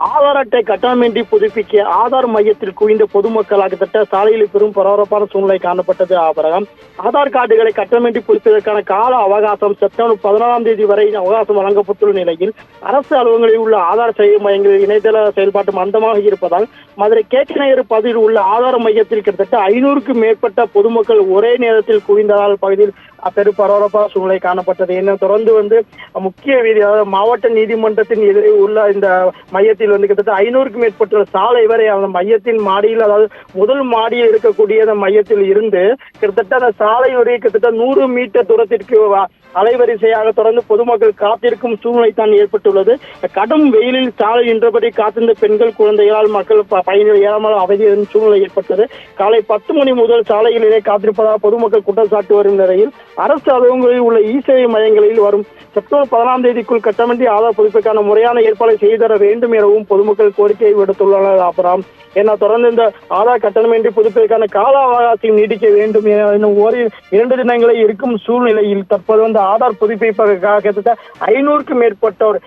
ஆதார் அட்டை கட்டணமின்றி புதுப்பிக்க ஆதார் மையத்தில் குவிந்த பொதுமக்கள் கிட்டத்தட்ட சாலையில் பெரும் பரபரப்பான சூழ்நிலை காணப்பட்டது. ஆதார் கார்டுகளை கட்டணமின்றி புதுப்பிப்பதற்கான கால அவகாசம் செப்டம்பர் 14 வரை அவகாசம் வழங்கப்பட்டுள்ள நிலையில் அரசு அலுவலகங்களில் உள்ள ஆதார் சேவை மையங்களில் இணையதள செயல்பாட்டு மந்தமாக இருப்பதால் மதுரை கேக்கநகர் பகுதியில் உள்ள ஆதார் மையத்தில் கிட்டத்தட்ட 500க்கும் மேற்பட்ட பொதுமக்கள் ஒரே நேரத்தில் குவிந்ததால் பகுதியில் பெரும் பரபரப்பான சூழ்நிலை காணப்பட்டது. என்ன தொடர்ந்து முக்கிய வீதி, அதாவது மாவட்ட நீதிமன்றத்தின் எதிரே உள்ள இந்த மையத்தில் கிட்டத்தட்ட 500க்கும் மேற்பட்ட சாலை வரை அந்த மையத்தின் மாடியில், அதாவது முதல் மாடியில் இருக்கக்கூடிய அந்த மையத்தில் இருந்து கிட்டத்தட்ட அந்த சாலையுடைய கிட்டத்தட்ட 100 மீட்டர் தூரத்திற்கு அலைவரிசையாக தொடர்ந்து பொதுமக்கள் காத்திருக்கும் சூழ்நிலை தான் ஏற்பட்டுள்ளது. கடும் வெயிலில் சாலை நின்றபடி காத்திருந்த பெண்கள், குழந்தைகளால் மக்கள் பயணிகள் ஏராளமான அவதியின் சூழ்நிலை ஏற்பட்டது. காலை 10 மணி முதல் சாலைகளிலே காத்திருப்பதாக பொதுமக்கள் குற்றம் சாட்டி வரும் நிலையில் அரசு அலுவலகங்களில் உள்ள இ-சேவை மையங்களில் வரும் செப்டம்பர் 14 கட்டணமின்றி ஆதார் புதுப்பிற்கான முறையான ஏற்பாடு செய்து தர வேண்டும் எனவும் பொதுமக்கள் கோரிக்கை விடுத்துள்ளனர். ஏன்னா தொடர்ந்து இந்த ஆதார் கட்டணமின்றி புதுப்பிற்கான கால அவகாசம் நீடிக்க வேண்டும் என ஒரு 2 தினங்களை இருக்கும் சூழ்நிலையில் தற்போது ஆதார் புதுப்பிப்பதற்காக கிட்டத்தட்ட 500க்கும் மேற்பட்டோர்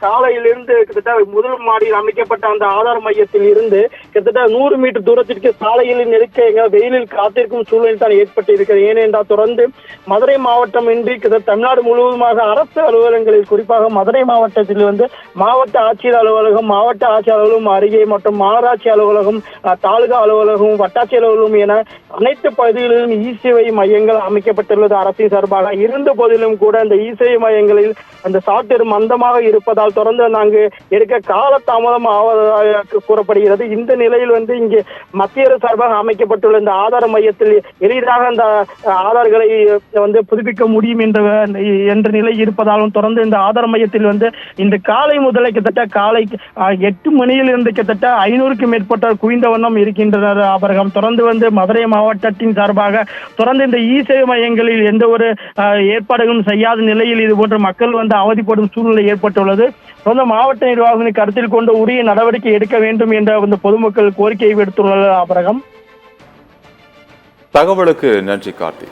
காலையிலிருந்து கிட்டத்தட்ட முதல் மாடியில் அமைக்கப்பட்ட அந்த ஆதார் மையத்தில் இருந்து கிட்டத்தட்ட 100 மீட்டர் தூரத்திற்கு சாலையில் நெருக்க வெயிலில் காத்திருக்கும் சூழ்நிலை தான் ஏற்பட்டு இருக்கிறது. ஏனென்றால் தொடர்ந்து மதுரை மாவட்டம் இன்றி தமிழ்நாடு முழுவதுமாக அரசு அலுவலகங்களில், குறிப்பாக மதுரை மாவட்டத்தில் மாவட்ட ஆட்சியர் அலுவலகம், மாவட்ட ஆட்சியர் அலுவலகம் அருகே மற்றும் மாநகராட்சி அலுவலகம், தாலுகா அலுவலகம், வட்டாட்சியர் அலுவலகம் என அனைத்து பகுதிகளிலும் இ-சேவை மையங்கள் அமைக்கப்பட்டுள்ளது அரசின் சார்பாக. இருந்த போதிலும் கூட இந்த இ-சேவை மையங்களில் அந்த சாஃப்ட்வேர் மந்தமாக இருப்பதால் தொடர்ந்து அங்கு எடுக்க காலதாமதம் ஆவதாக கூறப்படுகிறது. இந்த நிலையில் இங்கே மத்திய அரசு சார்பாக அமைக்கப்பட்டுள்ள இந்த ஆதார் மையத்தில் எளிதாக அந்த ஆதார்களை புதுப்பிக்க முடியும் என்ற நிலை இருப்பதாலும் தொடர்ந்து இந்த ஆதார் மையத்தில் இந்த காலை முதலே கிட்டத்தட்ட காலை 8 மணியில் இருந்து கிட்டத்தட்ட 500க்கும் மேற்பட்டோர் குவிந்த வண்ணம் இருக்கின்றனர். அவர்கள் தொடர்ந்து மதுரை மாவட்டத்தின் சார்பாக தொடர்ந்து இந்த இ-சேவை மையங்களில் எந்த ஒரு ஏற்பாடுகளும் செய்யாத நிலையில் இது போன்ற மக்கள் அவதிப்படும் சூழ்நிலை ஏற்பட்டுள்ளது. தொடர்ந்து மாவட்ட நிர்வாகங்களை கருத்தில் கொண்டு உரிய நடவடிக்கை எடுக்க வேண்டும் என்ற பொதுமக்கள் கோரிக்கை விடுத்துள்ளனர். தகவலுக்கு நன்றி கார்த்தி.